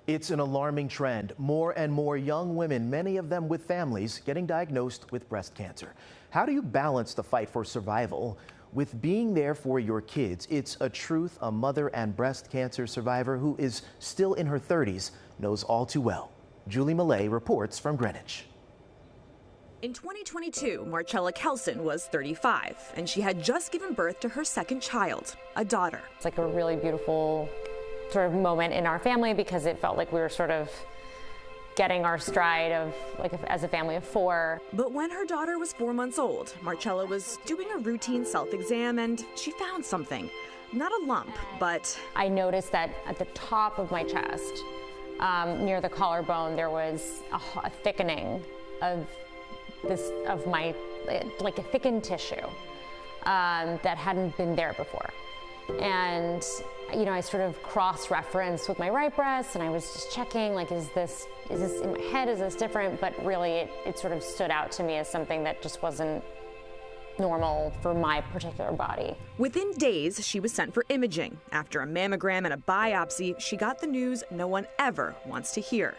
It's an alarming trend. More and more young women, many of them with families, getting diagnosed with breast cancer. How do you balance the fight for survival with being there for your kids? It's a truth a mother and breast cancer survivor who is still in her 30s knows all too well. Julie Millay reports from Greenwich. In 2022, Marcella Kelson was 35, and she had just given birth to her second child, a daughter. It's like a really beautiful sort of moment in our family because it felt like we were sort of getting our stride of as a family of four. But when her daughter was 4 months old, Marcella was doing a routine self-exam and she found something. Not a lump, but I noticed that at the top of my chest, near the collarbone, there was a thickening of my, like a thickened tissue that hadn't been there before. And, I sort of cross-referenced with my right breast, and I was just checking, like, is this in my head, is this different? But really, it sort of stood out to me as something that just wasn't normal for my particular body. Within days, she was sent for imaging. After a mammogram and a biopsy, she got the news no one ever wants to hear.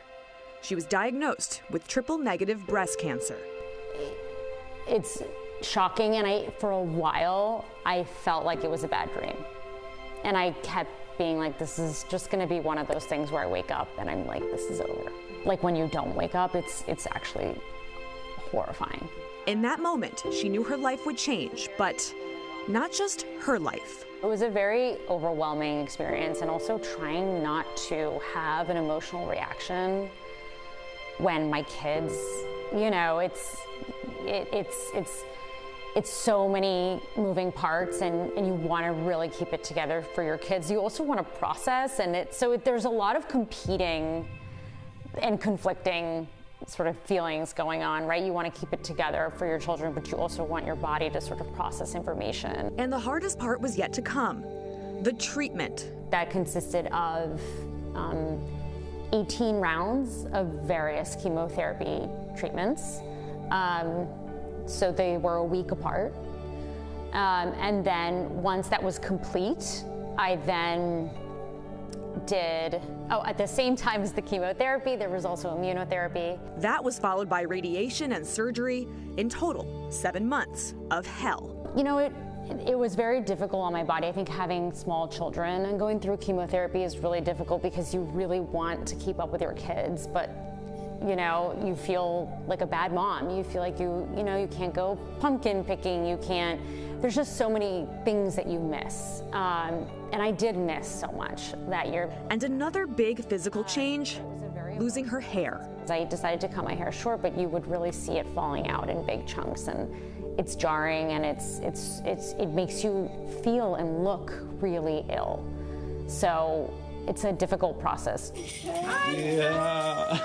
She was diagnosed with triple-negative breast cancer. It's shocking, and for a while, I felt like it was a bad dream. And I kept being like, this is just gonna be one of those things where I wake up and I'm like, this is over. Like when you don't wake up, it's actually horrifying. In that moment, she knew her life would change, but not just her life. It was a very overwhelming experience, and also trying not to have an emotional reaction when my kids, it's so many moving parts, and you want to really keep it together for your kids. You also want to process, and so there's a lot of competing and conflicting sort of feelings going on, right? You want to keep it together for your children, but you also want your body to sort of process information. And the hardest part was yet to come, the treatment. That consisted of 18 rounds of various chemotherapy treatments. So they were a week apart. And then once that was complete, I then did, at the same time as the chemotherapy, there was also immunotherapy. That was followed by radiation and surgery. In total, 7 months of hell. It was very difficult on my body. I think having small children and going through chemotherapy is really difficult because you really want to keep up with your kids, but you feel like a bad mom. You feel like you can't go pumpkin picking, there's just so many things that you miss. And I did miss so much that year. And another big physical change, losing her hair. I decided to cut my hair short, but you would really see it falling out in big chunks, and it's jarring, and it makes you feel and look really ill. So it's a difficult process. Yeah.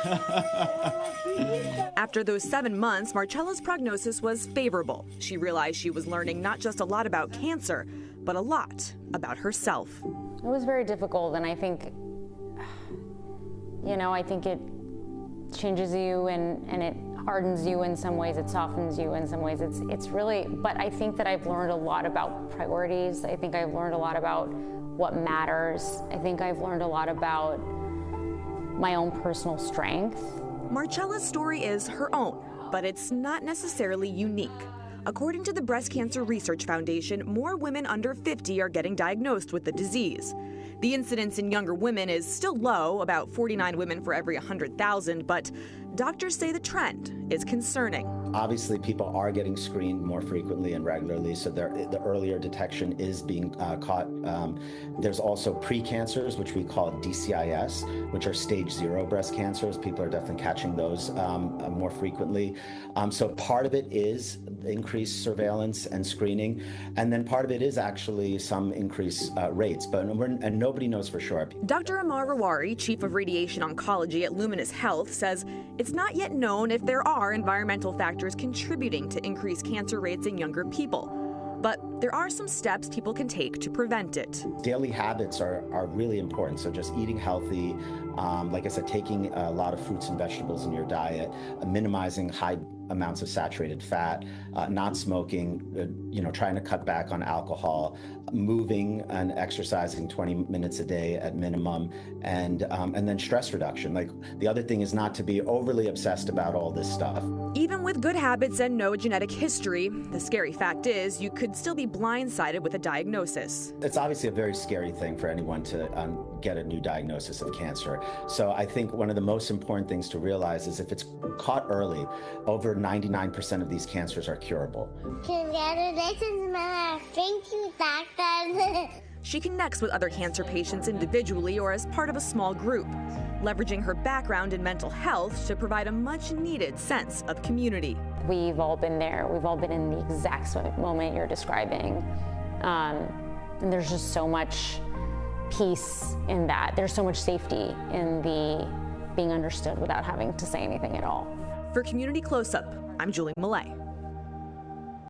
After those 7 months, Marcella's prognosis was favorable. She realized she was learning not just a lot about cancer, but a lot about herself. It was very difficult, and I think, it changes you and it hardens you in some ways, it softens you in some ways. It's really, but I think that I've learned a lot about priorities. I think I've learned a lot about what matters. I think I've learned a lot about my own personal strength. Marcella's story is her own, but it's not necessarily unique. According to the Breast Cancer Research Foundation, more women under 50 are getting diagnosed with the disease. The incidence in younger women is still low, about 49 women for every 100,000, but doctors say the trend is concerning. Obviously, people are getting screened more frequently and regularly, so the earlier detection is being caught. There's also precancers, which we call DCIS, which are stage 0 breast cancers. People are definitely catching those more frequently. So part of it is increased surveillance and screening, and then part of it is actually some increased rates, and nobody knows for sure. Dr. Amar Rawari, Chief of Radiation Oncology at Luminous Health, says it's not yet known if there are environmental factors contributing to increased cancer rates in younger people. But there are some steps people can take to prevent it. Daily habits are really important. So just eating healthy, like I said, taking a lot of fruits and vegetables in your diet, minimizing high amounts of saturated fat, not smoking, trying to cut back on alcohol, moving and exercising 20 minutes a day at minimum, and then stress reduction. Like, the other thing is not to be overly obsessed about all this stuff. Even with good habits and no genetic history, the scary fact is you could still be blindsided with a diagnosis. It's obviously a very scary thing for anyone to get a new diagnosis of cancer. So I think one of the most important things to realize is if it's caught early, over 99% of these cancers are curable. Congratulations, Mama. Thank you, doctor. She connects with other cancer patients individually or as part of a small group, leveraging her background in mental health to provide a much-needed sense of community. We've all been there. We've all been in the exact moment you're describing. And there's just so much peace in that. There's so much safety in the being understood without having to say anything at all. For Community Close-Up, I'm Julie Millay.